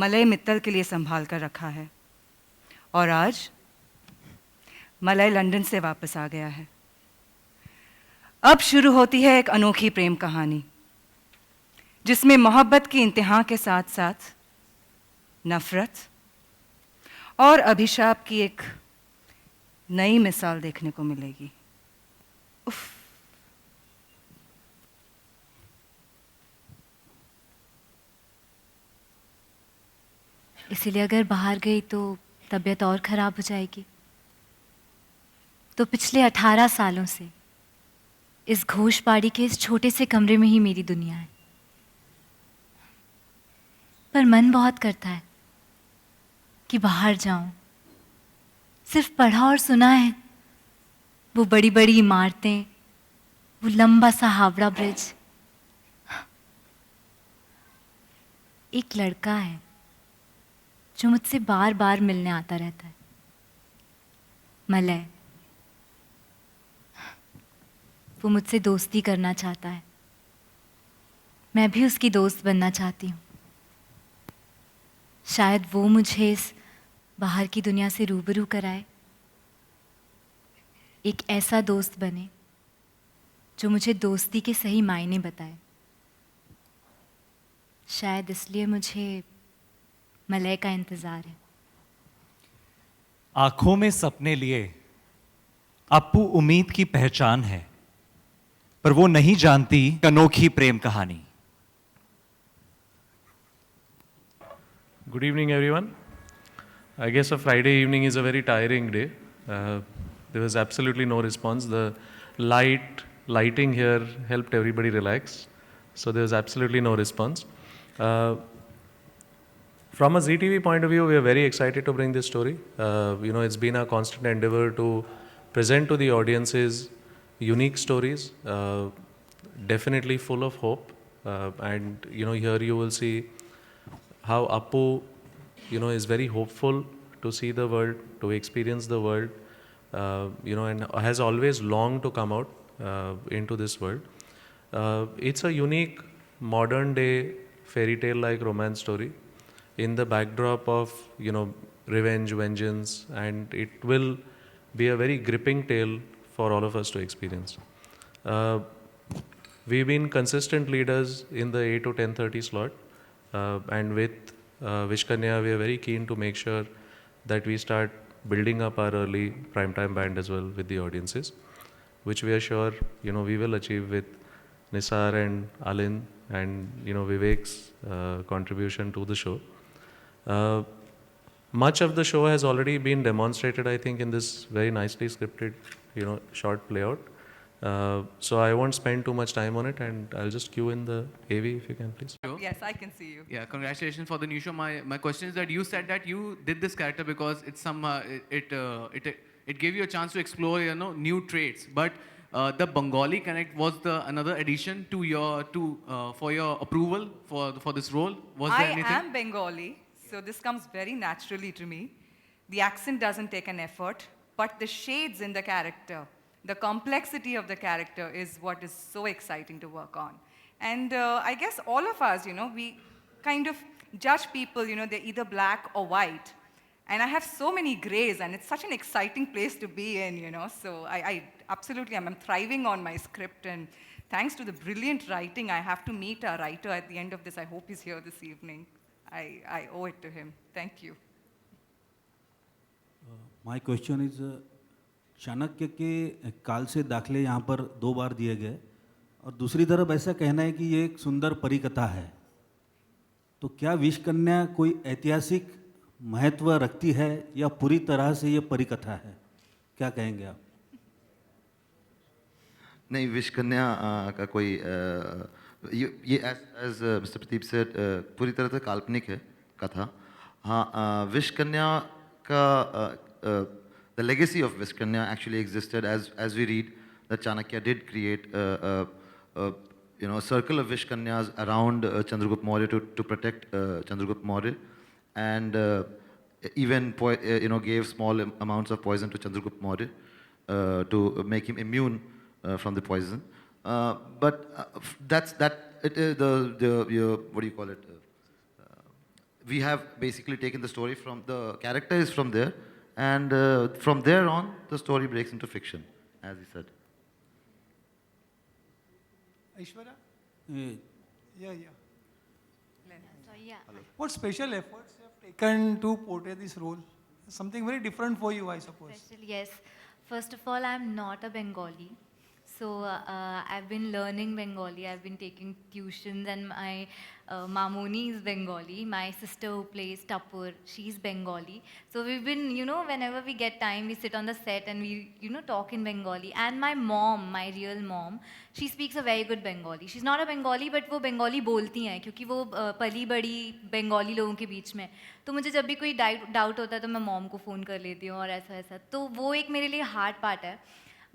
Malay Mittal के लिए संभाल कर रखा है और आज मलय लंदन से वापस आ गया है। अब शुरू होती है एक अनोखी प्रेम कहानी जिसमें मोहब्बत की इंतहा के साथ साथ नफरत और अभिशाप की एक नई मिसाल देखने को मिलेगी। उफ। इसीलिए अगर बाहर गई तो तबीयत और ख़राब हो जाएगी। तो पिछले 18 सालों से इस घोषपाड़ी के इस छोटे से कमरे में ही मेरी दुनिया है। पर मन बहुत करता है कि बाहर जाऊं। सिर्फ पढ़ा और सुना है, वो बड़ी बड़ी इमारतें, वो लंबा सा हावड़ा ब्रिज। एक लड़का है जो मुझसे बार बार मिलने आता रहता है, मलय। वो मुझसे दोस्ती करना चाहता है, मैं भी उसकी दोस्त बनना चाहती हूँ। शायद वो मुझे इस बाहर की दुनिया से रूबरू कराए, एक ऐसा दोस्त बने जो मुझे दोस्ती के सही मायने बताए। शायद इसलिए मुझे मलय का इंतज़ार है। आंखों में सपने लिए अप्पू उम्मीद की पहचान है, पर वो नहीं जानती अनोखी प्रेम कहानी। Good evening, everyone. I guess a Friday evening is a very tiring day. There was absolutely no response. The lighting here helped everybody relax. So there was absolutely no response. From a ZTV point of view, we are very excited to bring this story. It's been a constant endeavor to present to the audiences unique stories, definitely full of hope. And here you will see how Appu, is very hopeful to see the world, to experience the world, and has always longed to come out into this world. It's a unique modern day fairy tale like romance story in the backdrop of, revenge, vengeance, and it will be a very gripping tale for all of us to experience. We've been consistent leaders in the 8 to 10:30 slot, and with Vishkanya, we are very keen to make sure that we start building up our early primetime band as well with the audiences, which we are sure we will achieve with Nisar and Alin and Vivek's contribution to the show. Much of the show has already been demonstrated, I think, in this very nicely scripted, short playout. So I won't spend too much time on it, and I'll just cue in the AV if you can, please. Yes, I can see you. Yeah, congratulations for the new show. My question is that you said that you did this character because it's it gave you a chance to explore new traits. But the Bengali connect was the another addition to your for your approval for this role. Was there anything? I am Bengali, so this comes very naturally to me. The accent doesn't take an effort, but the shades in the character, the complexity of the character is what is so exciting to work on. And I guess all of us, we kind of judge people, they're either black or white. And I have so many grays, and it's such an exciting place to be in, So I absolutely am. I'm thriving on my script, and thanks to the brilliant writing, I have to meet a writer at the end of this. I hope he's here this evening. I owe it to him. Thank you. My question is, Chanakya के काल से दाखले यहाँ पर 2 बार दिए गए और दूसरी तरफ ऐसा कहना है कि ये एक सुंदर परिकथा है, तो क्या विषकन्या कोई ऐतिहासिक महत्व रखती है या पूरी तरह से ये परिकथा है? क्या कहेंगे आप? नहीं, विषकन्या का कोई ये एज मिस्टर प्रदीप सेड पूरी तरह से काल्पनिक है कथा। हाँ, विषकन्या का the legacy of Vishkanya actually existed as we read that Chanakya did create a circle of Vishkanyas around Chandragupta Maurya to protect Chandragupta Maurya, and even gave small amounts of poison to Chandragupta Maurya to make him immune from the poison. But that's that. It is the what do you call it? we have basically taken the story from the character is from there, and from there on, the story breaks into fiction, as he said. Aishwarya? ये Yeah. Yeah. What special efforts you have taken to portray this role? Something very different for you, I suppose. Special, yes. First of all, I'm not a Bengali. So I've been learning Bengali. I've been taking tuitions, and my Mamoni is Bengali. My sister who plays Tapur, she's Bengali. So we've been, whenever we get time, we sit on the set and we, talk in Bengali. And my mom, my real mom, she speaks a very good Bengali. She's not a Bengali, but वो Bengali बोलती हैं क्योंकि वो पली बड़ी Bengali लोगों के बीच में. तो मुझे जब भी कोई डाउट होता है तो मैं मॉम को फ़ोन कर लेती हूँ और ऐसा ऐसा. तो वो एक मेरे लिए हार्ड पार्ट है.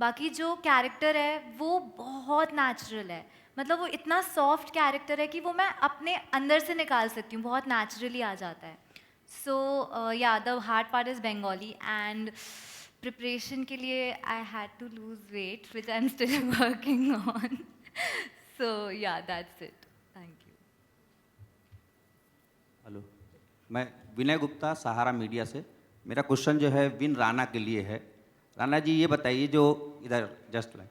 बाकी जो कैरेक्टर है वो बहुत नेचुरल है. मतलब वो इतना सॉफ्ट कैरेक्टर है कि वो मैं अपने अंदर से निकाल सकती हूँ, बहुत नेचुरली आ जाता है. So yeah the hard part is Bengali. And preparation के लिए I had to lose weight which I am still working on. So yeah that's it. Thank you. Hello, मैं विनय गुप्ता, सहारा मीडिया से. मेरा क्वेश्चन जो है विन राणा के लिए है. राणा जी, ये बताइए, जो इधर जस्ट लाइक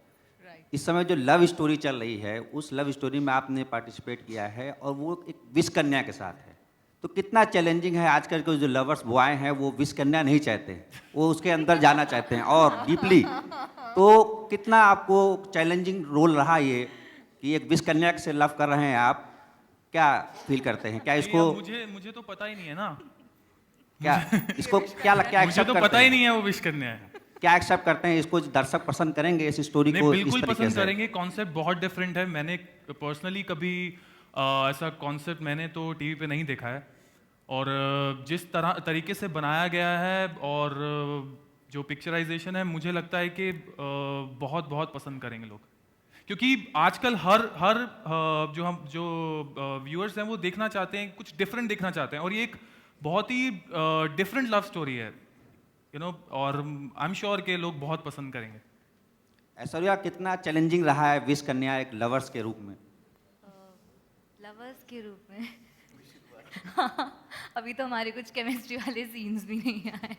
इस समय जो लव स्टोरी चल रही है, उस लव स्टोरी में आपने पार्टिसिपेट किया है और वो एक विष कन्या के साथ है, तो कितना चैलेंजिंग है. आजकल के जो लवर्स बॉय हैं वो विष कन्या नहीं चाहते, वो उसके अंदर जाना चाहते हैं और डीपली. तो कितना आपको चैलेंजिंग रोल रहा ये कि एक विष कन्या से लव कर रहे हैं आप, क्या फील करते हैं? क्या इसको मुझे तो पता ही नहीं है ना. क्या इसको क्या लगता है? मुझे तो पता ही नहीं है वो विश कन्या है. क्या एक्सेप्ट करते हैं इसको? दर्शक पसंद करेंगे इस स्टोरी को? बिल्कुल पसंद करेंगे. कॉन्सेप्ट बहुत डिफरेंट है. मैंने पर्सनली कभी ऐसा कॉन्सेप्ट मैंने तो टीवी पे नहीं देखा है. और जिस तरीके से बनाया गया है और जो पिक्चराइजेशन है, मुझे लगता है कि बहुत बहुत पसंद करेंगे लोग. क्योंकि आजकल हर जो व्यूअर्स हैं वो देखना चाहते हैं, कुछ डिफरेंट देखना चाहते हैं. और ये एक बहुत ही डिफरेंट लव स्टोरी है, और आई एम श्योर के लोग बहुत पसंद करेंगे. ऐश्वर्या, कितना चैलेंजिंग रहा है विश कन्या एक लवर्स के रूप में? लवर्स के रूप में अभी तो हमारे कुछ केमिस्ट्री वाले सीन्स भी नहीं आए.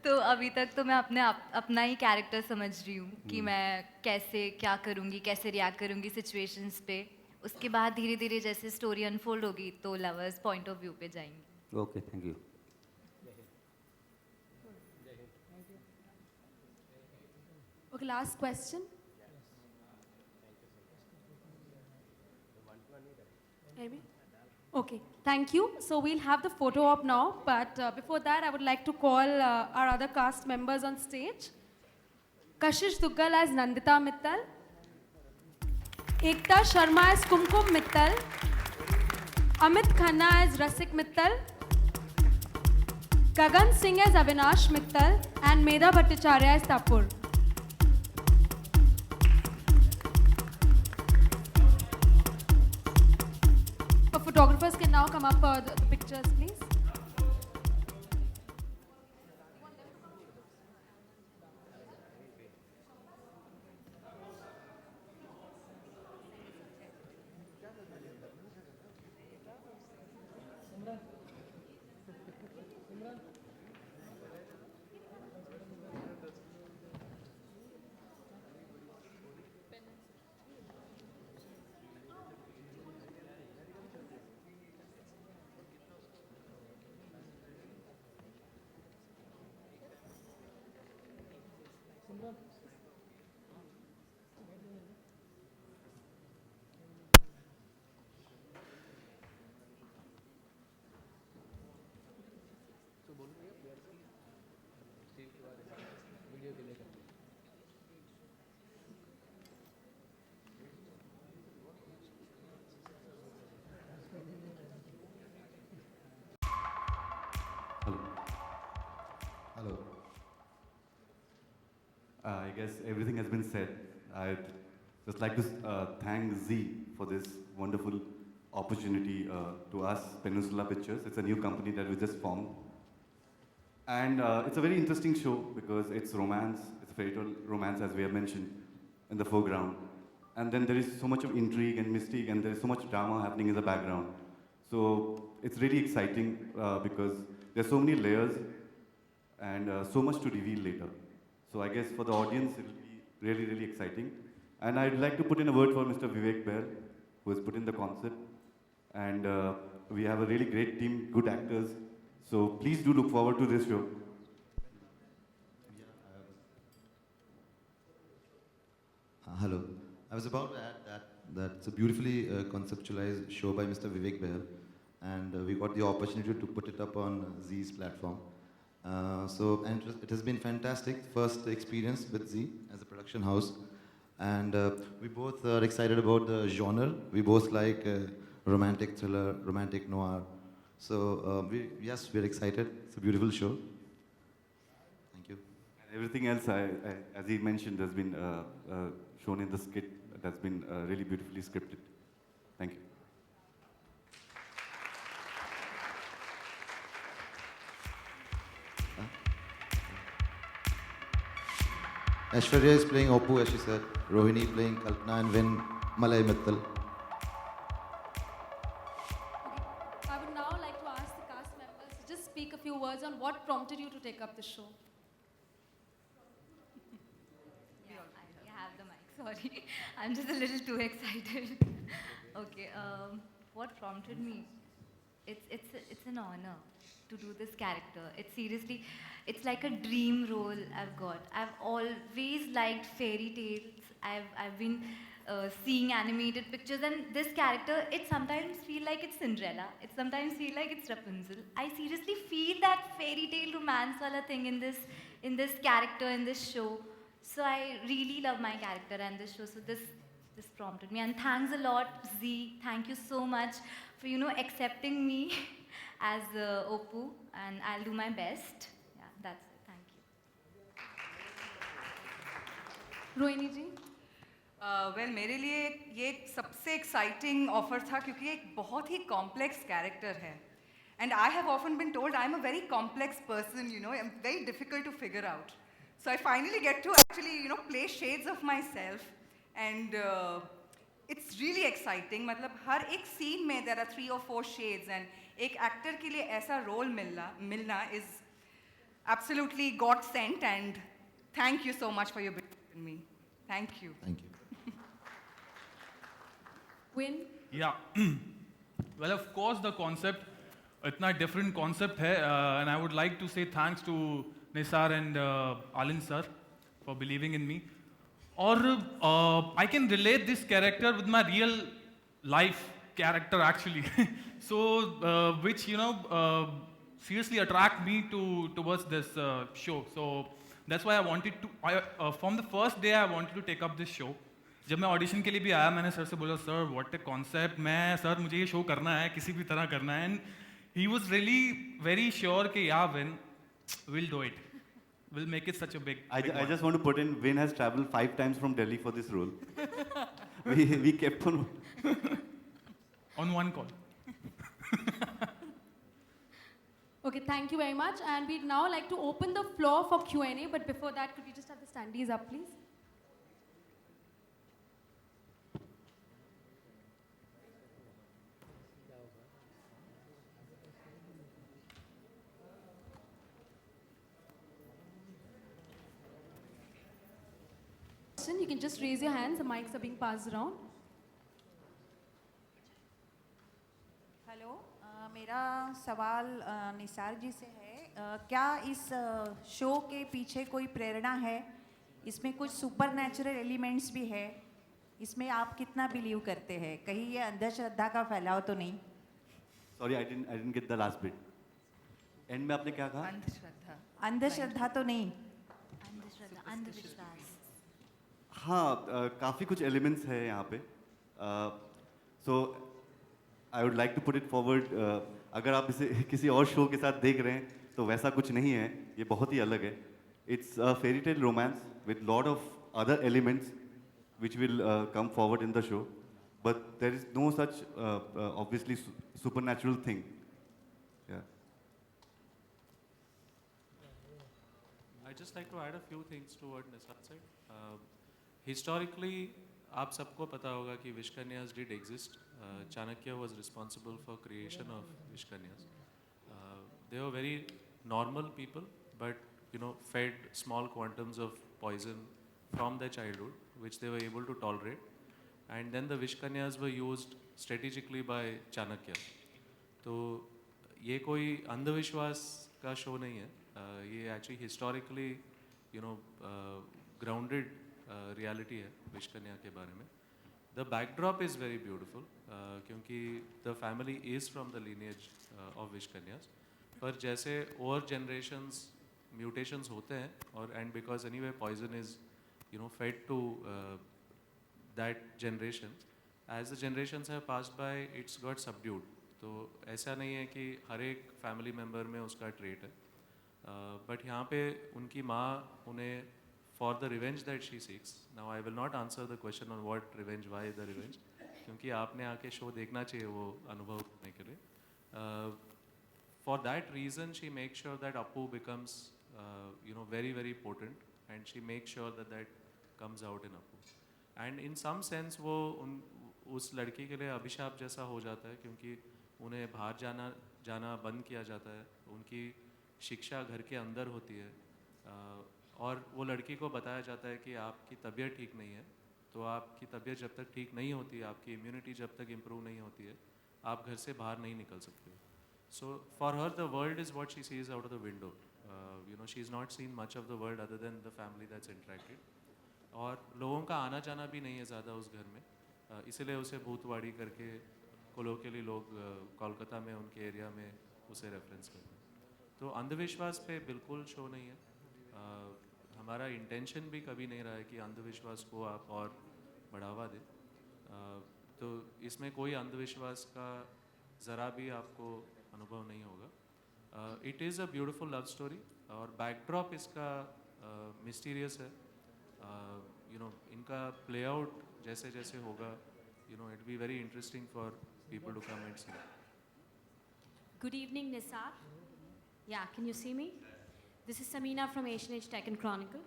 तो अभी तक तो मैं अपना ही कैरेक्टर समझ रही हूँ कि मैं कैसे क्या करूँगी, कैसे रिएक्ट करूँगी सिचुएशंस पे. उसके बाद धीरे धीरे जैसे स्टोरी अनफोल्ड होगी तो लवर्स पॉइंट ऑफ व्यू पे जाएंगे. Okay, thank you. Okay, last question. Maybe? Okay, thank you. So we'll have the photo op now, but before that, I would like to call our other cast members on stage. Kashish Duggal as Nandita Mittal, Ekta Sharma as Kumkum Mittal, Amit Khanna as Rasik Mittal, Gagan Singh as Avinash Mittal, and Medha Bhattacharya as Tapur. Photographers can now come up for the pictures, please. Hello. I guess everything has been said. I'd just like to thank Z for this wonderful opportunity to us, Peninsula Pictures. It's a new company that we just formed. And it's a very interesting show because it's romance, it's a fairy tale romance, as we have mentioned, in the foreground. and then there is so much of intrigue and mystique, and there is so much drama happening in the background. So it's really exciting because there's so many layers and so much to reveal later. So I guess for the audience, it will be really, really exciting. And I'd like to put in a word for Mr. Vivek Bair, who has put in the concept. And we have a really great team, good actors. So please do look forward to this show. Hello. I was about to add that it's a beautifully conceptualized show by Mr. Vivek Bair, and we got the opportunity to put it up on Z's platform. And it has been fantastic first experience with Z as a production house, and we both are excited about the genre. We both like romantic thriller, romantic noir. So we're excited. It's a beautiful show. Thank you. And everything else, as he mentioned, has been shown in the skit. That's been really beautifully scripted. Thank you. Aishwarya is playing Oppu, as she said. Rohini playing Kalpana, and Vin Malay Mittal. I would now like to ask the cast members to just speak a few words on what prompted you to take up the show. Yeah, I have the mic. Sorry, I'm just a little too excited. Okay, what prompted me? It's an honor to do this character. It's like a dream role I've got. I've always liked fairy tales. I've been seeing animated pictures, and this character, it sometimes feel like it's Cinderella. It sometimes feel like it's Rapunzel. I seriously feel that fairy tale romance wala thing in this character, in this show. So I really love my character and this show. So this prompted me, and thanks a lot, Z. Thank you so much for accepting me as Oppu, and I'll do my best. Yeah, that's it. Thank you. Rohini ji well मेरे लिए ये एक सबसे exciting offer था क्योंकि ये एक बहुत ही कॉम्प्लेक्स कैरेक्टर है and I have often been told I am a very complex person I am very difficult to figure out so I finally get to actually play shades of myself and it's really exciting मतलब हर एक scene में there are 3 or 4 shades and एक actor के लिए ऐसा role मिलना is absolutely godsent and thank you so much for your believe in me thank you Win? Yeah. Well, of course, the concept, itna different concept hai, and I would like to say thanks to Nisar and Alin sir for believing in me. Or I can relate this character with my real life character actually. So, which seriously attract me towards this show. So that's why I wanted to. From the first day, I wanted to take up this show. जब मैं audition के लिए भी आया मैंने sir से बोला sir what a concept मैं सर मुझे ये शो करना है किसी भी तरह करना है and he was really very sure कि या win will do it will make it such a big I just want to put in Vin has traveled 5 times from Delhi for this role. we kept on one call. Okay, thank you very much. And we'd now like to open the floor for Q&A, but before that, could we just have the standees up, please? You can just raise your hands, the mics are being passed around. Hello मेरा सवाल निसार जी से है क्या इस show के पीछे कोई प्रेरणा है इसमें कुछ सुपर नेचुरल एलिमेंट्स भी है इसमें आप कितना बिलीव करते हैं कहीं ये अंधश्रद्धा का फैलाव तो नहीं Sorry, I didn't get the last bit. End में आपने क्या कहा? अंधश्रद्धा तो नहीं अंधविश्वास हाँ काफ़ी कुछ एलिमेंट्स है यहाँ पे so I would like to put it forward अगर आप इसे किसी और शो के साथ देख रहे हैं तो वैसा कुछ नहीं है ये बहुत ही अलग है it's a fairy tale romance with lot of other elements which will come forward in the show, but there is no such obviously supernatural thing. Yeah. I'd just like to add a few things to what Nisar said. Historically, आप सबको पता होगा कि vish kanyas did exist. Chanakya was responsible for creation of vish kanyas. They were very normal people, but fed small quantums of poison from their childhood, which they were able to tolerate. And then the Vish Kanyas were used strategically by Chanakya. तो ये कोई अंधविश्वास का show नहीं है. ये actually historically grounded reality है विश कन्या के बारे में. The backdrop is very beautiful क्योंकि the family is from the lineage of vish kanyas. पर जैसे और जनरेशन्स म्यूटेशंस होते हैं और and because anyway poison is fed to that generation, as the generations have passed by it's got subdued. तो ऐसा नहीं है कि हर एक फैमिली मेम्बर में उसका ट्रेट है. बट यहाँ पे उनकी माँ उन्हें for the revenge that she seeks. Now I will not answer the question on what revenge, why the revenge, क्योंकि आपने आके शो देखना चाहिए वो अनुभव करने के लिए. For that reason she make sure that Apu becomes very very potent, and she makes sure that that comes out in Appu. And in some sense वो उस लड़की के लिए अभिशाप जैसा हो जाता है क्योंकि उन्हें बाहर जाना बंद किया जाता है. उनकी शिक्षा घर के अंदर होती है और वो लड़की को बताया जाता है कि आपकी तबीयत ठीक नहीं है, तो आपकी तबीयत जब तक ठीक नहीं होती, आपकी इम्यूनिटी जब तक इम्प्रूव नहीं होती है, आप घर से बाहर नहीं निकल सकते. So for her the world is what she sees out of the window. She is not seen much of the world other than the family that's interacted. और लोगों का आना जाना भी नहीं है ज़्यादा उस घर में, इसीलिए उसे भूतवाड़ी करके कोलोकियली लोग कोलकाता में उनके एरिया में उसे रेफरेंस करते हैं. तो अंधविश्वास पे बिल्कुल शो नहीं है. हमारा इंटेंशन भी कभी नहीं रहा है कि अंधविश्वास को आप और बढ़ावा दें. तो इसमें कोई अंधविश्वास का ज़रा भी आपको अनुभव नहीं होगा. It is a beautiful love story और बैकड्रॉप इसका मिस्टीरियस है. इनका प्ले आउट जैसे जैसे होगा, it be very interesting for people to come and see. Good evening, Nisar. Yeah, can you see me? This is Samina from Asian Age Tech and Chronicle.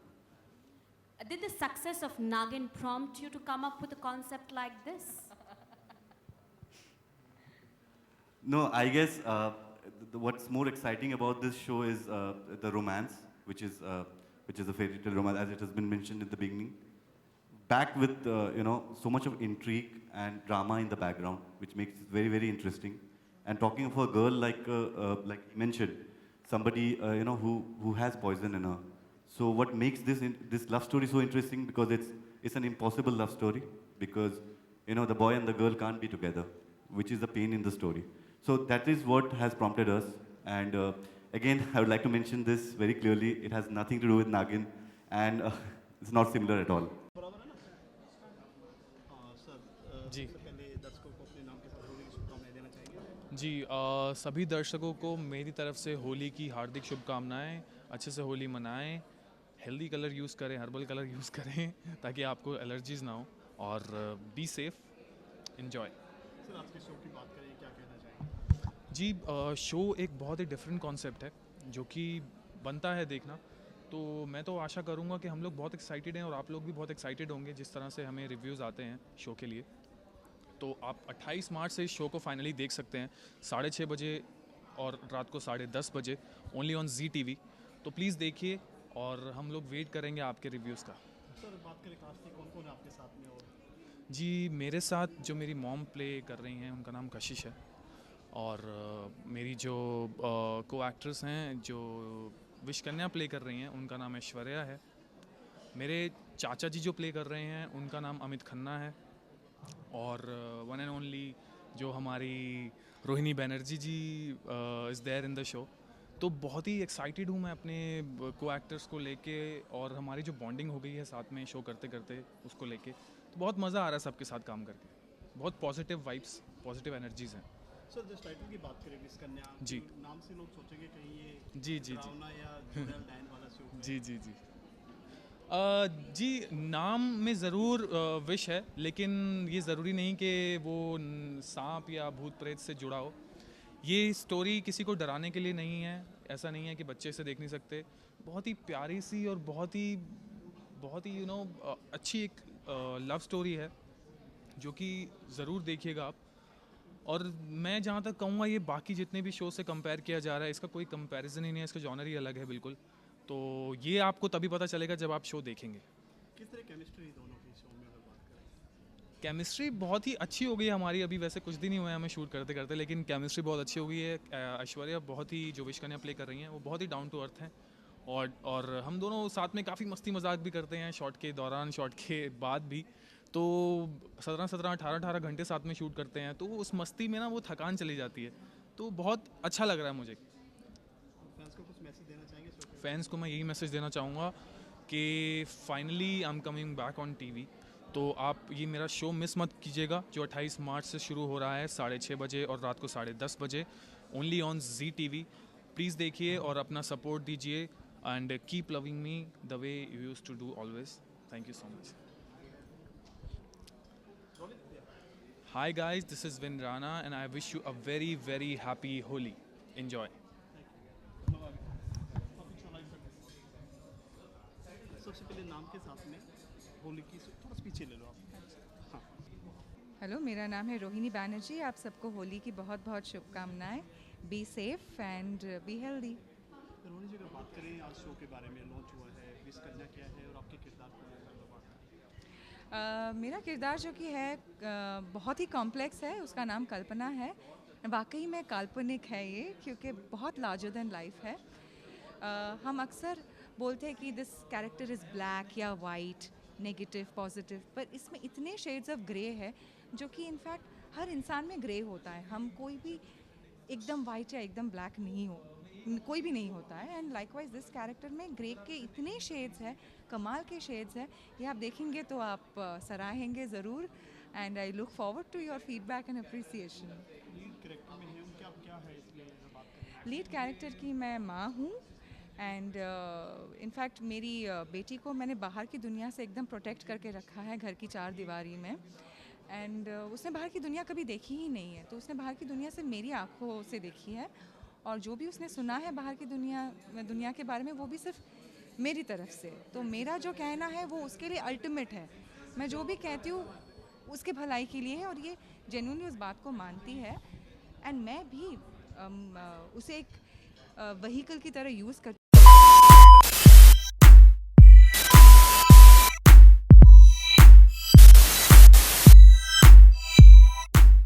Did the success of Nagin prompt you to come up with a concept like this? No, I guess what's more exciting about this show is the romance, which is a fairy tale romance, as it has been mentioned in the beginning, backed with so much of intrigue and drama in the background, which makes it very very interesting. And talking of a girl like you mentioned, somebody who has poison in her. So what makes this love story so interesting, because it's an impossible love story, because the boy and the girl can't be together, which is the pain in the story. So that is what has prompted us. And again, I would like to mention this very clearly. It has nothing to do with Nagin, and it's not similar at all. जी जी सभी दर्शकों को मेरी तरफ से होली की हार्दिक शुभकामनाएं. अच्छे से होली मनाएं, हेल्दी कलर यूज़ करें, हर्बल कलर यूज़ करें ताकि आपको एलर्जीज ना हो, और बी सेफ, एंजॉय. सर आज के शो की बात करें, क्या कहना चाहेंगे? जी शो एक बहुत ही डिफरेंट कॉन्सेप्ट है जो कि बनता है देखना. तो मैं तो आशा करूँगा कि हम लोग बहुत एक्साइटेड हैं और आप लोग भी बहुत एक्साइटेड होंगे जिस तरह से हमें रिव्यूज़ आते हैं शो के लिए. तो आप 28 मार्च से इस शो को फाइनली देख सकते हैं 6:30 बजे और रात को 10:30 बजे ओनली ऑन ZTV. तो प्लीज़ देखिए और हम लोग वेट करेंगे आपके रिव्यूज़ का. सर बात करें कास्ट की, कौन कौन है आपके साथ में? और जी मेरे साथ जो मेरी मॉम प्ले कर रही हैं उनका नाम कशिश है, और मेरी जो को एक्ट्रेस हैं जो विश कन्या प्ले कर रही हैं उनका नाम ऐश्वर्या है. मेरे चाचा जी जो प्ले कर रहे हैं उनका नाम अमित खन्ना है, और वन एंड ओनली जो हमारी Rohini Banerjee ji is there in the show. तो बहुत ही एक्साइटेड हूँ मैं अपने को एक्टर्स को लेके, और हमारी जो बॉन्डिंग हो गई है साथ में शो करते करते उसको लेके, तो बहुत मज़ा आ रहा है सबके साथ काम करके. बहुत पॉजिटिव वाइब्स, पॉजिटिव एनर्जीज़ हैं. सर जिस टाइटल की बात करें विश कन्या, जी नाम से लोग सोचेंगे कहीं ये जी जी डरावना या जुड़ैल डायन वाला शो है. जी जी जी जी नाम में ज़रूर विश है, लेकिन ये ज़रूरी नहीं कि वो सांप या भूत प्रेत से जुड़ा हो. ये स्टोरी किसी को डराने के लिए नहीं है, ऐसा नहीं है कि बच्चे इसे देख नहीं सकते. बहुत ही प्यारी सी और बहुत ही अच्छी एक लव स्टोरी है जो कि ज़रूर देखिएगा आप। और मैं जहाँ तक कहूँगा ये बाकी जितने भी शो से कंपेयर किया जा रहा है इसका कोई कंपैरिजन ही नहीं है, इसका जॉनर ही अलग है बिल्कुल। तो ये आपको तभी पता चलेगा जब आप शो देखेंगे। किस तरह केमिस्ट्री दोनों की शो में अगर बात करें? केमिस्ट्री बहुत ही अच्छी हो गई है हमारी, अभी वैसे कुछ दिन ही हुए हैं हमें शूट करते करते, लेकिन केमिस्ट्री बहुत अच्छी हो गई है। ऐश्वर्या बहुत ही, जो विश कन्या प्ले कर रही हैं, वो बहुत ही डाउन टू अर्थ हैं। और हम दोनों साथ में काफ़ी मस्ती मजाक भी करते हैं, शॉट के दौरान, शॉट के बाद भी। तो 18 घंटे साथ में शूट करते हैं, तो उस मस्ती में ना वो थकान चली जाती है, तो बहुत अच्छा लग रहा है मुझे। फैंस को कुछ मैसेज देना चाहेंगे? फैंस को मैं यही मैसेज देना चाहूँगा कि finally I am coming back on TV. तो आप ये मेरा शो मिस मत कीजिएगा, जो 28 मार्च से शुरू हो रहा है 6:30 बजे और रात को 10:30 बजे, only on Zee TV. Please देखिए और अपना सपोर्ट दीजिए, and keep loving me the way you use to do always. Thank you so much. Hi guys, this is Vin Rana and I wish you a very very happy Holi. Enjoy. सबसे पहले नाम के साथ में होली की थोड़ा पीछे ले लो आप। हाँ। हेलो, मेरा नाम है रोहिणी बैनर्जी। आप सबको होली की बहुत बहुत शुभकामनाएं। Be safe and be healthy. Rohini ji, अगर बात करें आज शो के बारे में, लॉन्च हुआ है, विश कन्या क्या है और आपके किरदार को लेकर बात करें। मेरा किरदार जो कि है बहुत ही कॉम्प्लेक्स है। उसका नाम कल्पना है। वाकई में काल्पनिक है ये, क्योंकि बहुत लार्जर देन लाइफ है। हम अक्सर बोलते हैं कि दिस कैरेक्टर इज़ ब्लैक या वाइट, नेगेटिव, पॉजिटिव, पर इसमें इतने शेड्स ऑफ ग्रे है जो कि इनफैक्ट हर इंसान में ग्रे होता है। हम कोई भी एकदम वाइट या एकदम ब्लैक नहीं हो, कोई भी नहीं होता है। एंड लाइकवाइज दिस कैरेक्टर में ग्रे के इतने शेड्स हैं, कमाल के शेड्स हैं। ये आप देखेंगे तो आप सराहेंगे ज़रूर। And I look forward to your feedback and appreciation. Lead character में है उनके, आप क्या है इसलिए अगर बात करें? लीड कैरेक्टर की मैं माँ हूँ। एंड इनफैक्ट मेरी बेटी को मैंने बाहर की दुनिया से एकदम प्रोटेक्ट करके रखा है घर की 4 दीवारी में। एंड उसने बाहर की दुनिया कभी देखी ही नहीं है, तो उसने बाहर की दुनिया से मेरी आँखों से देखी है। और जो भी उसने सुना है बाहर की दुनिया के बारे में, वो भी सिर्फ मेरी तरफ से। तो मेरा जो कहना है वो उसके लिए अल्टीमेट है। मैं जो भी कहती हूँ उसके भलाई के लिए है, और ये जेन्युइनली उस बात को मानती है। एंड मैं भी उसे एक व्हीकल की तरह यूज़ करती